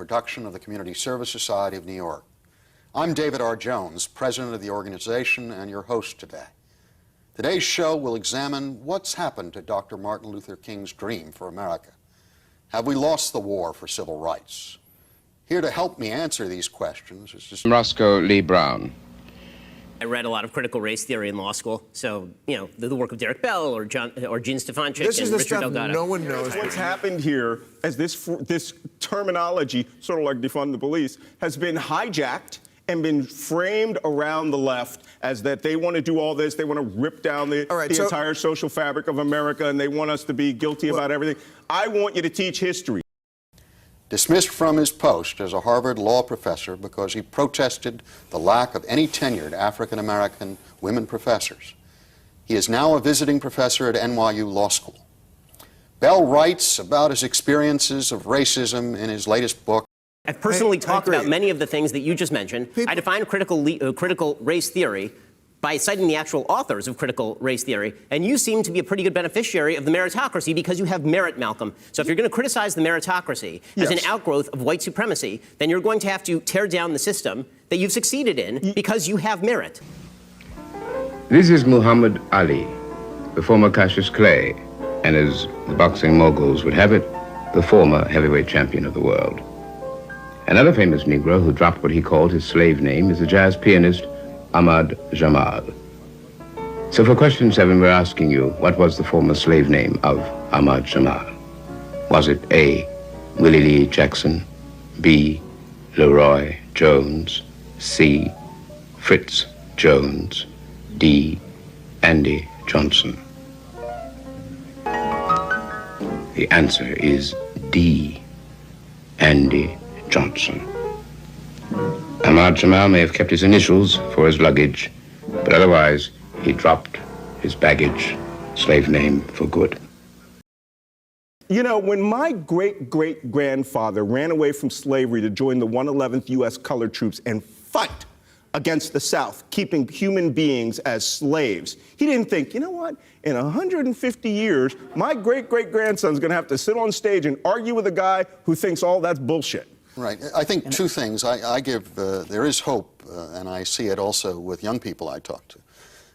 production of the Community Service Society of New York. I'm David R. Jones, president of the organization and your host today. Today's show will examine what's happened to Dr. Martin Luther King's dream for America. Have we lost the war for civil rights? Here to help me answer these questions is Roscoe Lee Brown. I read a lot of critical race theory in law school, so, you know, the work of Derrick Bell or Gene Stefanczyk this and is the Richard stuff Delgado. No one knows. What's happened here as this terminology, sort of like defund the police, has been hijacked and been framed around the left as that they want to do all this, they want to rip down the entire social fabric of America, and they want us to be guilty about everything. I want you to teach history. dismissed from his post as a Harvard law professor because he protested the lack of any tenured African-American women professors. He is now a visiting professor at NYU Law School. Bell writes about his experiences of racism in his latest book. I've personally talked about many of the things that you just mentioned. I define critical race theory by citing the actual authors of critical race theory, and you seem to be a pretty good beneficiary of the meritocracy because you have merit, Malcolm. So if you're going to criticize the meritocracy as an outgrowth of white supremacy, then you're going to have to tear down the system that you've succeeded in because you have merit. This is Muhammad Ali, the former Cassius Clay, and as the boxing moguls would have it, the former heavyweight champion of the world. Another famous Negro who dropped what he called his slave name is the jazz pianist Ahmad Jamal. So for question 7, we're asking you, what was the former slave name of Ahmad Jamal? Was it A, Willie Lee Jackson, B, Leroy Jones, C, Fritz Jones, D, Andy Johnson? The answer is D, Andy Johnson. Ahmad Jamal may have kept his initials for his luggage, but otherwise he dropped his baggage, slave name for good. You know, when my great-great-grandfather ran away from slavery to join the 111th U.S. Colored Troops and fight against the South, keeping human beings as slaves, he didn't think, you know what, in 150 years, my great-great-grandson's going to have to sit on stage and argue with a guy who thinks all that's bullshit. Right. I think two things. I give, there is hope, and I see it also with young people I talk to.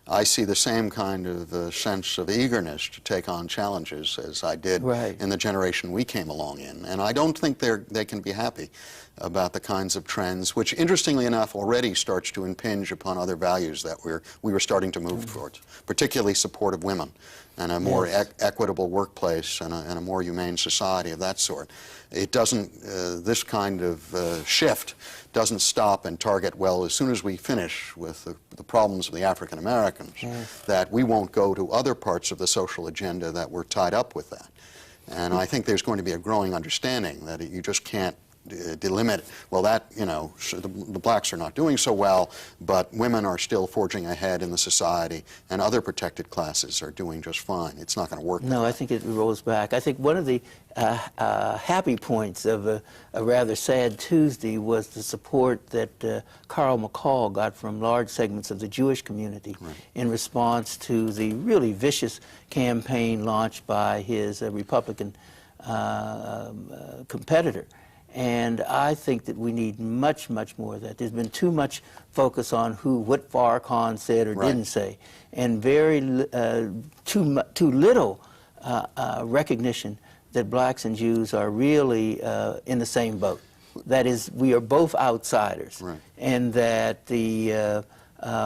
I see the same kind of sense of eagerness to take on challenges as I did in the generation we came along in. And I don't think they can be happy about the kinds of trends, which interestingly enough already starts to impinge upon other values that we were starting to move towards, particularly support of women and a more equitable workplace and a more humane society of that sort. It doesn't, this kind of shift doesn't stop and target, well, as soon as we finish with the problems of the African Americans, that we won't go to other parts of the social agenda that were tied up with that. And I think there's going to be a growing understanding that you just can't delimit, well, that, you know, the blacks are not doing so well, but women are still forging ahead in the society, and other protected classes are doing just fine. It's not going to work. No, I think it rolls back. I think one of the happy points of a rather sad Tuesday was the support that Carl McCall got from large segments of the Jewish community in response to the really vicious campaign launched by his Republican competitor. And I think that we need much, much more of that. There's been too much focus on what Farrakhan said or didn't say, and too little recognition that blacks and Jews are really in the same boat. That is, we are both outsiders, and that the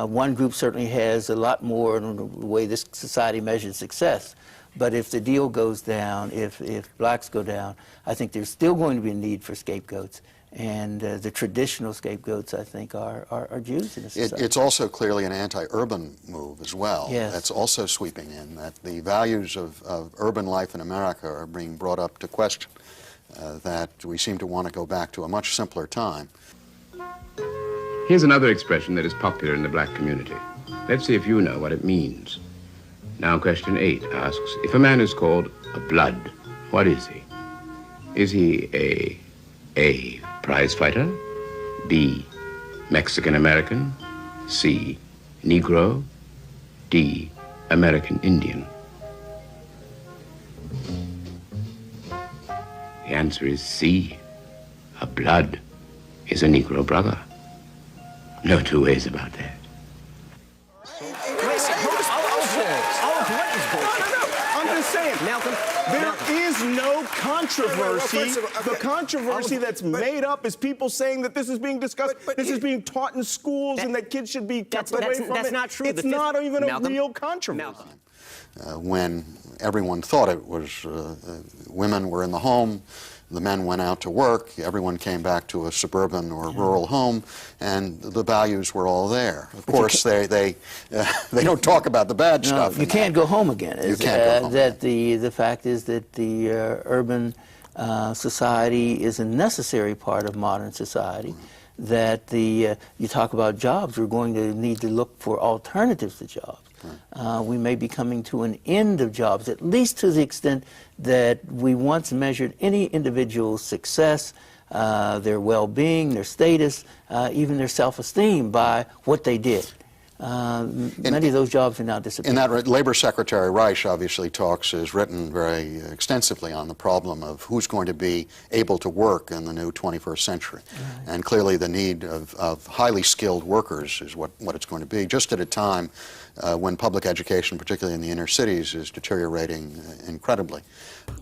one group certainly has a lot more in the way this society measures success. But if the deal goes down, if blacks go down, I think there's still going to be a need for scapegoats. And the traditional scapegoats, I think, are Jews in this society. It's also clearly an anti-urban move as well. Yes. That's also sweeping in, that the values of urban life in America are being brought up to question, that we seem to want to go back to a much simpler time. Here's another expression that is popular in the black community. Let's see if you know what it means. Now, question 8 asks, if a man is called a blood, what is he? Is he A, prize fighter, B, Mexican-American, C, Negro, D, American Indian? The answer is C, a blood. blood is a Negro brother. No two ways about that. I'm just saying, Malcolm, there is no controversy. The controversy that's made up is people saying that this is being discussed, this is being taught in schools, and that kids should be kept away from it. That's not true. It's not even a real controversy. When everyone thought it was women were in the home, the men went out to work, everyone came back to a suburban or rural home, and the values were all there. Of course, they don't talk about the bad stuff. You can't go home again. You can't go home that the fact is that the urban society is a necessary part of modern society. That you talk about jobs, we're going to need to look for alternatives to jobs. We may be coming to an end of jobs, at least to the extent that we once measured any individual's success, their well-being, their status, even their self-esteem by what they did. Many of those jobs are now disappearing. In that, Labor Secretary Reich obviously has written very extensively on the problem of who's going to be able to work in the new 21st century. Right. And clearly the need of highly skilled workers is what it's going to be, just at a time when public education, particularly in the inner cities, is deteriorating incredibly.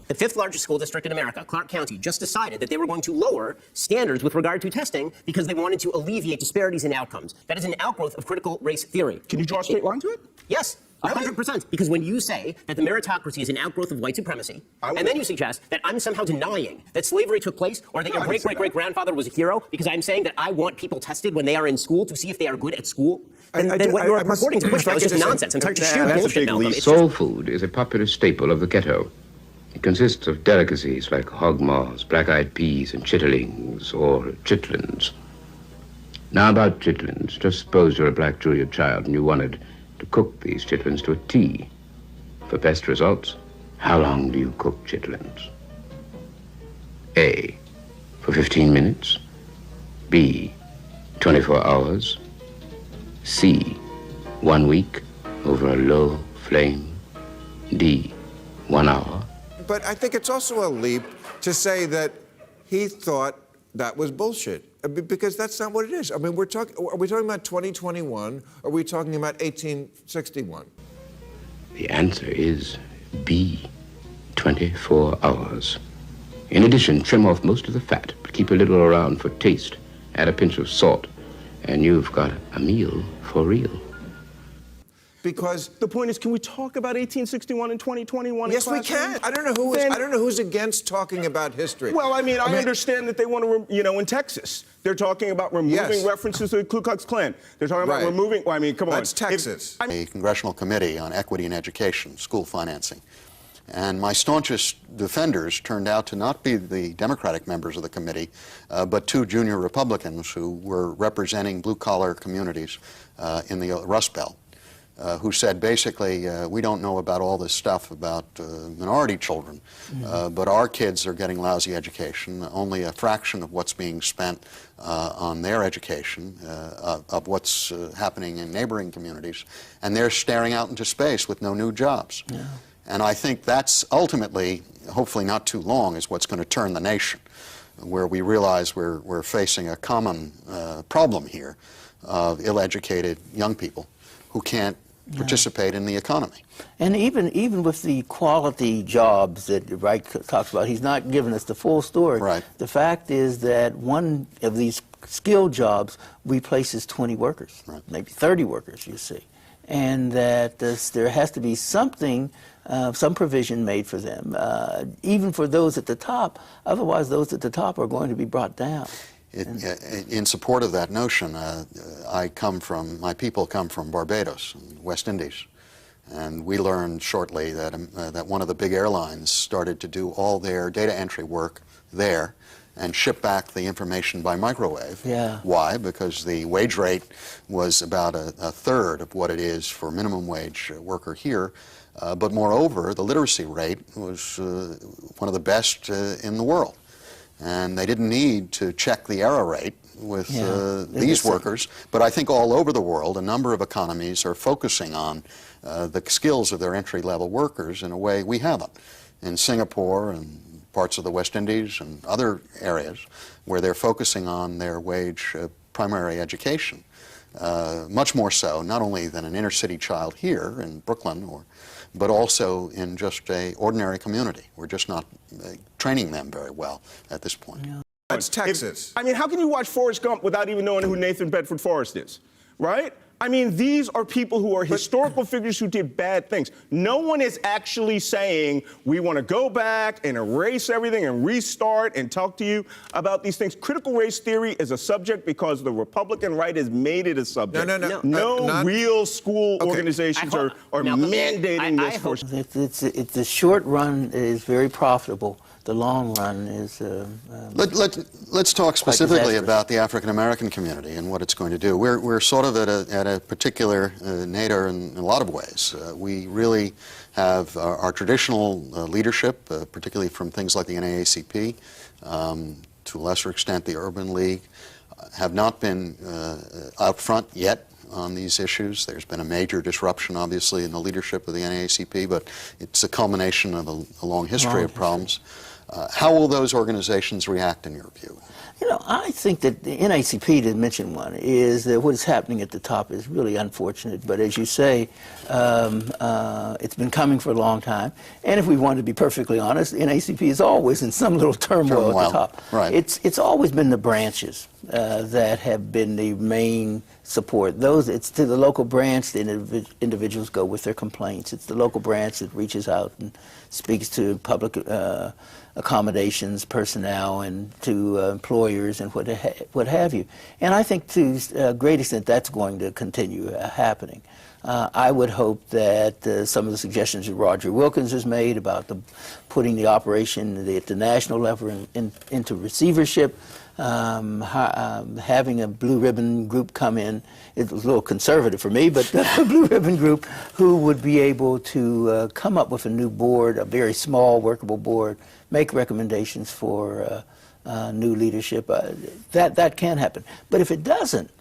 The fifth largest school district in America, Clark County, just decided that they were going to lower standards with regard to testing because they wanted to alleviate disparities in outcomes. That is an outgrowth of critical race theory. Can you draw a straight line to it? Yes. 100%. Because when you say that the meritocracy is an outgrowth of white supremacy, and then you suggest that I'm somehow denying that slavery took place or that your great-great-great-grandfather was a hero because I'm saying that I want people tested when they are in school to see if they are good at school, then what you're purporting to push now is just nonsense and just sheer bullshit, Malcolm. Soul food is a popular staple of the ghetto. It consists of delicacies like hog maws, black-eyed peas, and chitterlings, or chitlins. Now about chitlins, just suppose you're a black Juilliard child and you wanted to cook these chitlins to a T. For best results, how long do you cook chitlins? A, for 15 minutes. B, 24 hours. C, 1 week over a low flame. D, 1 hour. But I think it's also a leap to say that he thought that was bullshit, because that's not what it is. I mean, are we talking about 2021, or are we talking about 1861? The answer is B, 24 hours. In addition, trim off most of the fat, but keep a little around for taste. Add a pinch of salt, and you've got a meal for real. Because the point is, can we talk about 1861 and 2021? Yes, we can. I don't know who's against talking about history. Well, I mean, I understand that they want to, in Texas, they're talking about removing references to the Ku Klux Klan. They're talking about removing. Well, I mean, come on. That's Texas. A congressional committee on equity in education, school financing. And my staunchest defenders turned out to not be the Democratic members of the committee, but two junior Republicans who were representing blue-collar communities in the Rust Belt. Who said basically, we don't know about all this stuff about minority children, but our kids are getting lousy education. Only a fraction of what's being spent on their education, of what's happening in neighboring communities, and they're staring out into space with no new jobs. Yeah. And I think that's ultimately, hopefully not too long, is what's going to turn the nation, where we realize we're facing a common problem here of ill-educated young people who can't participate in the economy. And even with the quality jobs that Wright talks about, he's not giving us the full story. Right. The fact is that one of these skilled jobs replaces 20 workers, maybe 30 workers, you see. And that there has to be something, some provision made for them, even for those at the top. Otherwise, those at the top are going to be brought down. In support of that notion, my people come from Barbados, West Indies, and we learned shortly that one of the big airlines started to do all their data entry work there and ship back the information by microwave. Yeah. Why? Because the wage rate was about a third of what it is for minimum wage worker here, but moreover, the literacy rate was one of the best in the world. And they didn't need to check the error rate with these workers. But I think all over the world, a number of economies are focusing on the skills of their entry-level workers in a way we haven't. In Singapore and parts of the West Indies and other areas where they're focusing on their wage primary education. Much more so, not only than an inner city child here in Brooklyn, but also in just an ordinary community. We're just not training them very well at this point. Yeah. It's Texas. I mean, how can you watch Forrest Gump without even knowing who Nathan Bedford Forrest is, right? I mean, these are people who are historical figures who did bad things. No one is actually saying we want to go back and erase everything and restart and talk to you about these things. Critical race theory is a subject because the Republican right has made it a subject. No real school organizations are mandating this. It's the short run is very profitable. The long run is. Let's talk specifically about the African American community and what it's going to do. We're sort of at a particular nadir in a lot of ways. We really have our traditional leadership, particularly from things like the NAACP, to a lesser extent the Urban League, have not been out front yet on these issues. There's been a major disruption, obviously, in the leadership of the NAACP, but it's a culmination of a long history of problems. How will those organizations react, in your view? You know, I think that the NAACP, to mention one, is that what is happening at the top is really unfortunate. But as you say, it's been coming for a long time. And if we want to be perfectly honest, the NAACP is always in some little turmoil at the top. Right. It's always been the branches that have been the main support. It's to the local branch the individuals go with their complaints. It's the local branch that reaches out and speaks to public accommodations, personnel, and to employers and what have you. And I think to a great extent that's going to continue happening. I would hope that some of the suggestions that Roger Wilkins has made about putting the operation at the national level into receivership, having a blue ribbon group come in, it's a little conservative for me, but a blue ribbon group who would be able to come up with a new board, a very small workable board, make recommendations for new leadership. That can happen. But if it doesn't,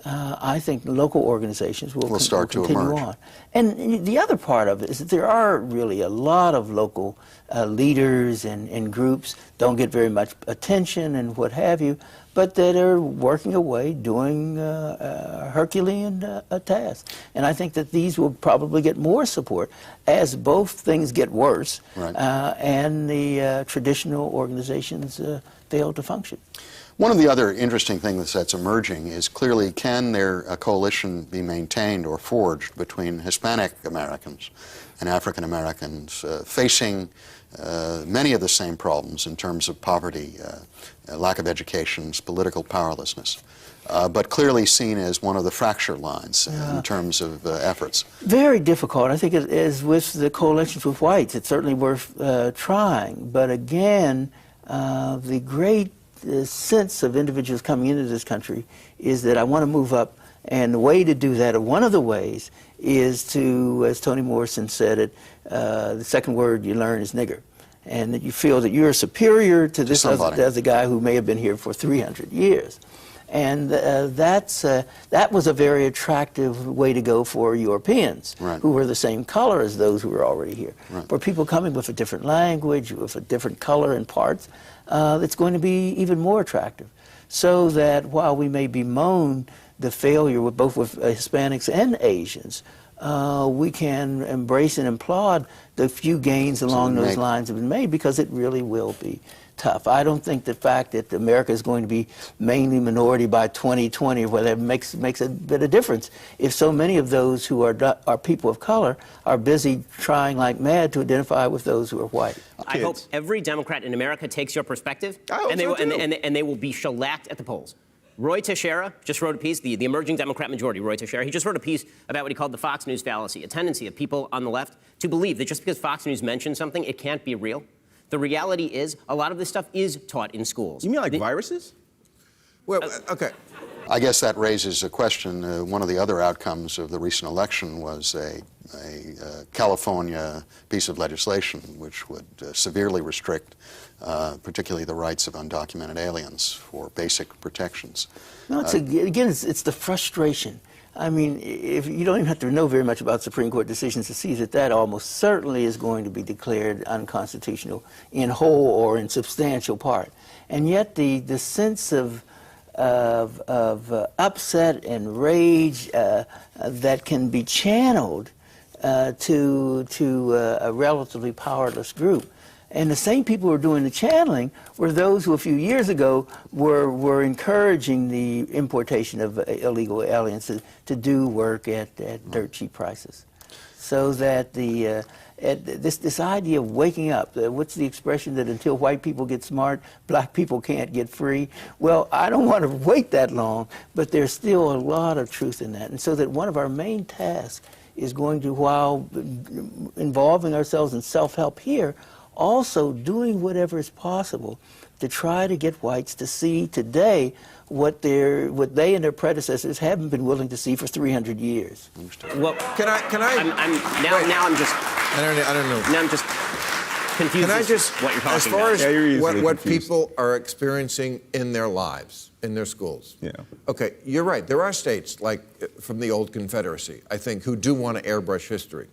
I think local organizations will start to continue emerge. on. And the other part of it is that there are really a lot of local leaders and groups, don't get very much attention and what have you, but that are working away, doing Herculean tasks. And I think that these will probably get more support as both things get worse and the traditional organizations fail to function. One of the other interesting things that's emerging is clearly, can a coalition be maintained or forged between Hispanic Americans and African Americans facing many of the same problems in terms of poverty, lack of education, political powerlessness, but clearly seen as one of the fracture lines in terms of efforts? Very difficult. I think it is with the coalitions with whites. It's certainly worth trying. But again, the great sense of individuals coming into this country is that I want to move up, and the way to do that, or one of the ways, is to, as Toni Morrison said it, the second word you learn is nigger, and that you feel that you're superior to this other guy who may have been here for 300 years. And that was a very attractive way to go for Europeans, who were the same color as those who were already here. For people coming with a different language, with a different color and parts, it's going to be even more attractive. So that while we may bemoan the failure with both Hispanics and Asians, we can embrace and applaud the few gains along those lines have been made, because it really will be tough. I don't think the fact that America is going to be mainly minority by 2020 or whatever makes a bit of difference if so many of those who are people of color are busy trying like mad to identify with those who are white. I hope every Democrat in America takes your perspective, and they will be shellacked at the polls. Roy Teixeira just wrote a piece, the emerging Democrat majority, Roy Teixeira, he just wrote a piece about what he called the Fox News fallacy, a tendency of people on the left to believe that just because Fox News mentions something, it can't be real. The reality is a lot of this stuff is taught in schools. You mean like viruses? Well, okay. I guess that raises a question. One of the other outcomes of the recent election was a California piece of legislation which would severely restrict particularly the rights of undocumented aliens for basic protections. No, again, it's the frustration. I mean, if you don't even have to know very much about Supreme Court decisions to see that that almost certainly is going to be declared unconstitutional in whole or in substantial part. And yet the sense of upset and rage that can be channeled to a relatively powerless group. And the same people who are doing the channeling were those who a few years ago were encouraging the importation of illegal aliens to do work at dirt cheap prices. So that this idea of waking up, what's the expression that until white people get smart, black people can't get free? Well, I don't want to wait that long, but there's still a lot of truth in that. And so that one of our main tasks is going to, while involving ourselves in self-help here, also doing whatever is possible to try to get whites to see today what they and their predecessors haven't been willing to see for 300 years. Well, Can I? Now I'm just. I don't know. Now I'm just confused. Can I just, what you're talking as far about. as Yeah, you're easily what confused. people are experiencing in their lives, in their schools. Yeah. Okay, you're right. There are states like from the old Confederacy, I think, who do want to airbrush history.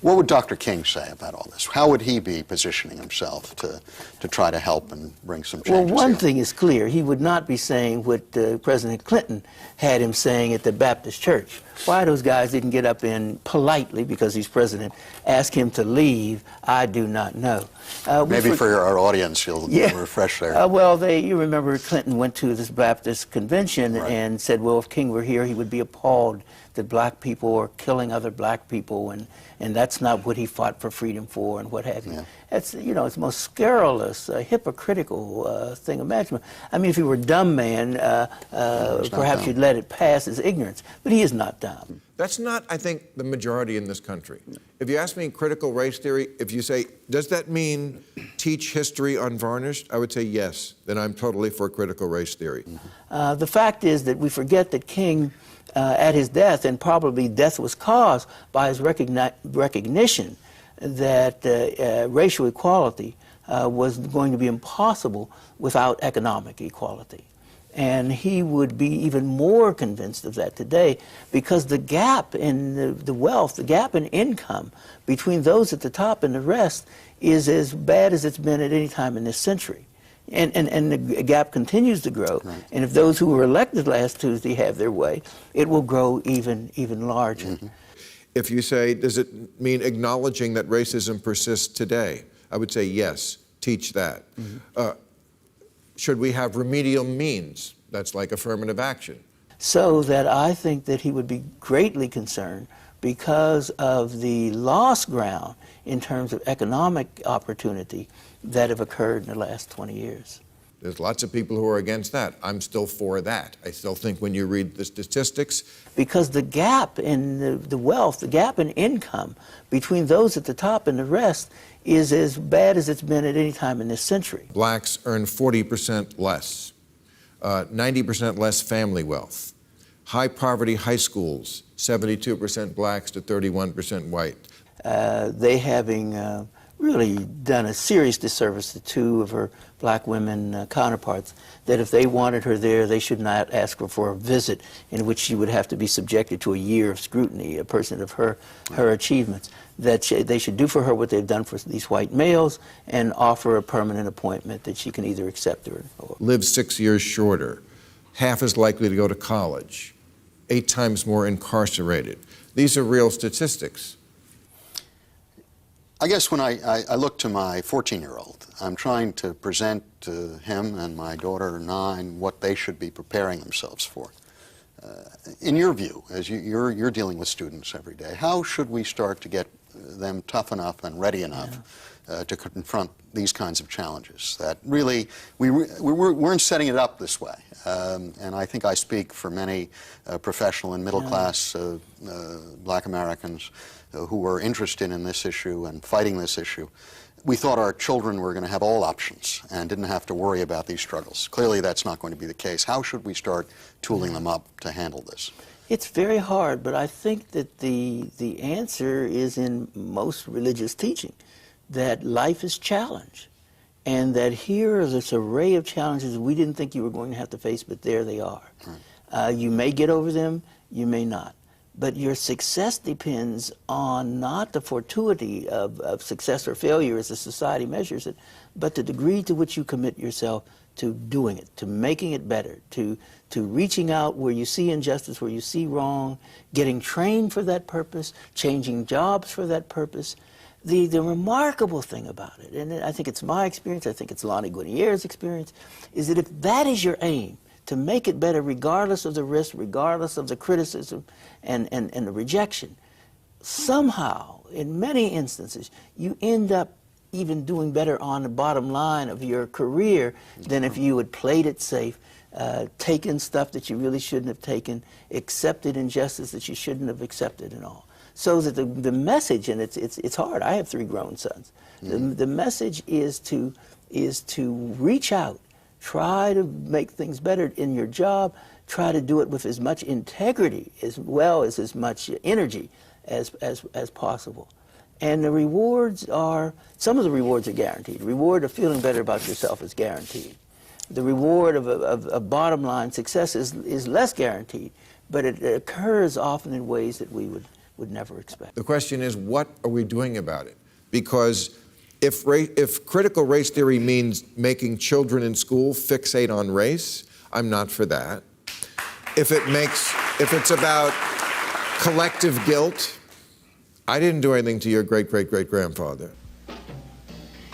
What would Dr. King say about all this? How would he be positioning himself to try to help and bring some Well, changes? one here? thing is clear. He would not be saying what President Clinton had him saying at the Baptist church. Why those guys didn't get up and politely, because he's president, ask him to leave, I do not know. Maybe for our audience, you'll refresh there. Well, you remember Clinton went to this Baptist convention and said, well, if King were here, he would be appalled that black people are killing other black people, and that's not what he fought for freedom for, and what have you. Yeah. That's, it's the most scurrilous, hypocritical thing imaginable. I mean, if he were a dumb man, perhaps you'd let it pass as ignorance, but he is not dumb. That's not, I think, the majority in this country. If you ask me critical race theory, if you say, does that mean teach history unvarnished? I would say yes, then I'm totally for critical race theory. The fact is that we forget that King, at his death, and probably death was caused by his recognition that racial equality was going to be impossible without economic equality. And he would be even more convinced of that today, because the gap in the wealth, the gap in income between those at the top and the rest is as bad as it's been at any time in this century. And the gap continues to grow. Right. And if those who were elected last Tuesday have their way, it will grow even larger. Mm-hmm. If you say, does it mean acknowledging that racism persists today? I would say yes, teach that. Mm-hmm. Should we have remedial means? That's like affirmative action. So that I think that he would be greatly concerned because of the lost ground in terms of economic opportunity that have occurred in the last 20 years. There's lots of people who are against that. I'm still for that. I still think when you read the statistics. Because the gap in the wealth, the gap in income between those at the top and the rest is as bad as it's been at any time in this century. Blacks earn 40% less, 90% less family wealth. High poverty high schools, 72% blacks to 31% white. They having really done a serious disservice to two of her black women counterparts, that if they wanted her there, they should not ask her for a visit in which she would have to be subjected to a year of scrutiny, a person of her achievements, that they should do for her what they've done for these white males and offer a permanent appointment that she can either accept or live 6 years shorter, half as likely to go to college, 8 times more incarcerated. These are real statistics. I guess when I look to my 14-year-old, I'm trying to present to him and my daughter, 9, what they should be preparing themselves for. In your view, as you're dealing with students every day, how should we start to get them tough enough and ready enough to confront these kinds of challenges? That really, we weren't setting it up this way. And I think I speak for many professional and middle-class black Americans who were interested in this issue and fighting this issue. We thought our children were going to have all options and didn't have to worry about these struggles. Clearly, that's not going to be the case. How should we start tooling them up to handle this? It's very hard, but I think that the answer is in most religious teaching, that life is challenge, and that here is this array of challenges we didn't think you were going to have to face, but there they are. You may get over them, you may not. But your success depends on not the fortuity of success or failure as the society measures it, but the degree to which you commit yourself to doing it, to making it better, to reaching out where you see injustice, where you see wrong, getting trained for that purpose, changing jobs for that purpose. The remarkable thing about it, and I think it's my experience, I think it's Lonnie Guinier's experience, is that if that is your aim, to make it better regardless of the risk, regardless of the criticism and the rejection, somehow, in many instances, you end up even doing better on the bottom line of your career than if you had played it safe, taken stuff that you really shouldn't have taken, accepted injustice that you shouldn't have accepted and all. So that the message, and it's hard, I have 3 grown sons, the message is to reach out, try to make things better in your job, try to do it with as much integrity as well as much energy as possible. And the rewards are, some of the rewards are guaranteed. The reward of feeling better about yourself is guaranteed. The reward of bottom line success is less guaranteed, but it occurs often in ways that we would never expect. The question is, what are we doing about it? Because if critical race theory means making children in school fixate on race, I'm not for that. If it's about collective guilt, I didn't do anything to your great-great-great-grandfather.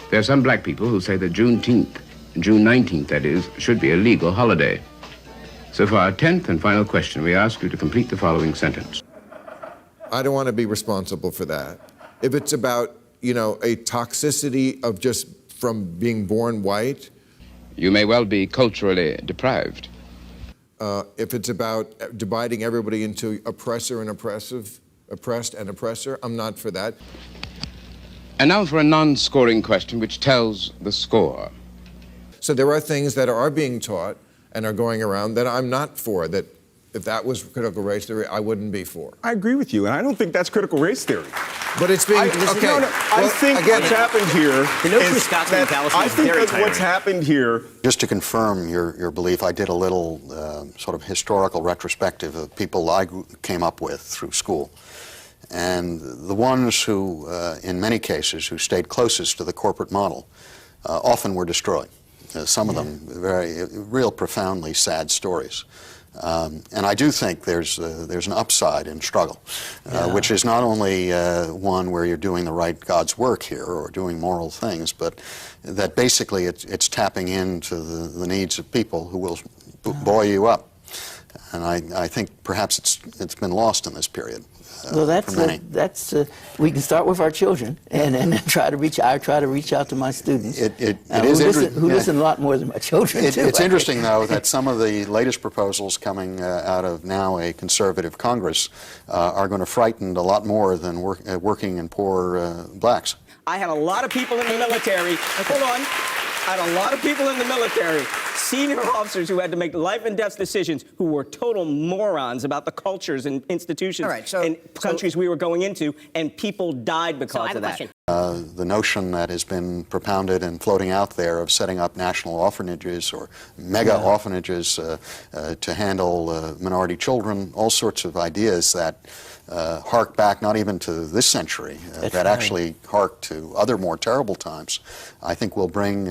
There are some black people who say that Juneteenth, June 19th, that is, should be a legal holiday. So for our 10th and final question, we ask you to complete the following sentence. I don't want to be responsible for that. If it's about, a toxicity of just from being born white. You may well be culturally deprived. If it's about dividing everybody into oppressor and oppressive, oppressed and oppressor, I'm not for that. And now for a non-scoring question which tells the score. So there are things that are being taught and are going around that I'm not for, that if that was critical race theory, I wouldn't be for. I agree with you, and I don't think that's critical race theory. But it's being, I think what's happened here what's happened here. Just to confirm your belief, I did a little sort of historical retrospective of people I came up with through school. And the ones who, in many cases, who stayed closest to the corporate model, often were destroyed. Some of them real profoundly sad stories. And I do think there's an upside in struggle, which is not only one where you're doing the right God's work here or doing moral things, but that basically it's tapping into the needs of people who will buoy you up. And I think perhaps it's been lost in this period. Well, we can start with our children and try to reach. I try to reach out to my students who listen a lot more than my children. It's interesting, though, that some of the latest proposals coming out of now a conservative Congress are going to frighten a lot more than working and poor blacks. I had a lot of people in the military. Hold on. I had a lot of people in the military, senior officers who had to make life and death decisions, who were total morons about the cultures and institutions and countries we were going into, and people died because of that. The notion that has been propounded and floating out there of setting up national orphanages or mega orphanages to handle minority children, all sorts of ideas that hark back not even to this century, that actually hark to other more terrible times, I think will bring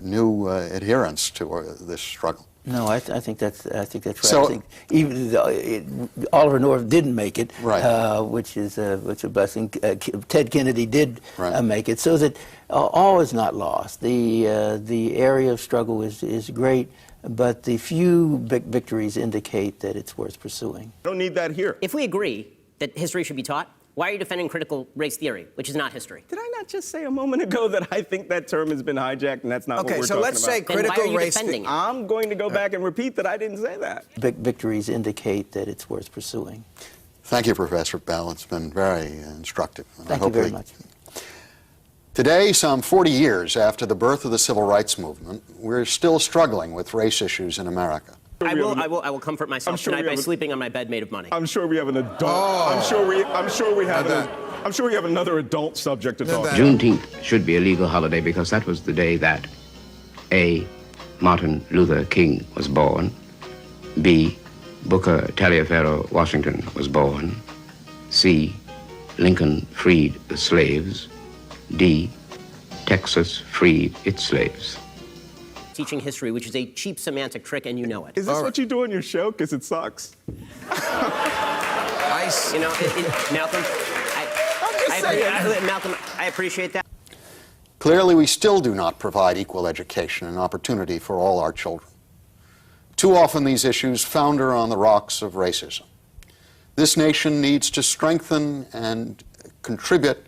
new adherence to this struggle. No, I think that's right. So, I think even Oliver North didn't make it, which is a blessing. Ted Kennedy did make it, so that all is not lost. The area of struggle is great, but the few big victories indicate that it's worth pursuing. I don't need that here. If we agree that history should be taught, why are you defending critical race theory, which is not history? Did I not just say a moment ago that I think that term has been hijacked and that's not what we're talking about? Okay, so let's say critical race theory. I'm going to go back and repeat that I didn't say that. Big victories indicate that it's worth pursuing. Thank you, Professor Bell. It's been very instructive. Thank you very much. Today, some 40 years after the birth of the Civil Rights Movement, we're still struggling with race issues in America. I will comfort myself tonight by sleeping on my bed made of money. I'm sure we have an adult. I'm sure we have another adult subject to talk about. Juneteenth should be a legal holiday because that was the day that A, Martin Luther King was born, B, Booker Taliaferro Washington was born. C. Lincoln freed the slaves. D. Texas freed its slaves. Teaching history, which is a cheap semantic trick, and you know it. Is this what you do on your show? Because it sucks. You know, Malcolm, Malcolm, I appreciate that. Clearly, we still do not provide equal education and opportunity for all our children. Too often, these issues founder on the rocks of racism. This nation needs to strengthen and contribute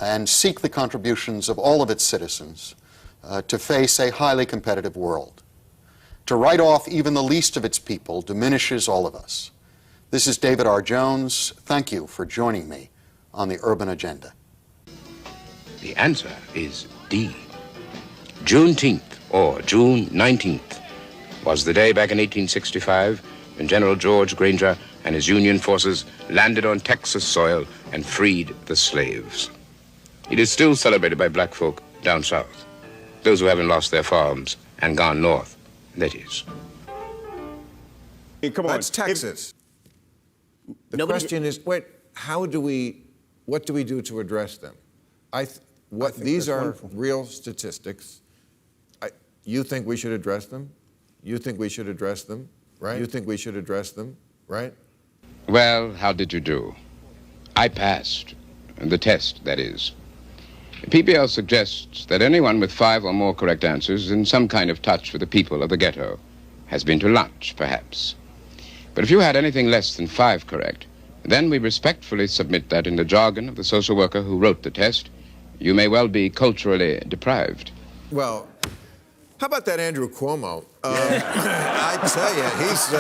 and seek the contributions of all of its citizens to face a highly competitive world. To write off even the least of its people diminishes all of us. This is David R. Jones. Thank you for joining me on the Urban Agenda. The answer is D. Juneteenth, or June 19th, was the day back in 1865 when General George Granger and his Union forces landed on Texas soil and freed the slaves. It is still celebrated by black folk down south, those who haven't lost their farms and gone north, that is. Hey, come on. That's Texas. The question is, wait, what do we do to address them? These are wonderful. Real statistics. You think we should address them? You think we should address them, right? You think we should address them, right? Well, how did you do? I passed. The test, that is. PBL suggests that anyone with 5 or more correct answers is in some kind of touch with the people of the ghetto, has been to lunch, perhaps. But if you had anything less than 5 correct, then we respectfully submit that in the jargon of the social worker who wrote the test, you may well be culturally deprived. Well, how about that Andrew Cuomo? I tell you, he's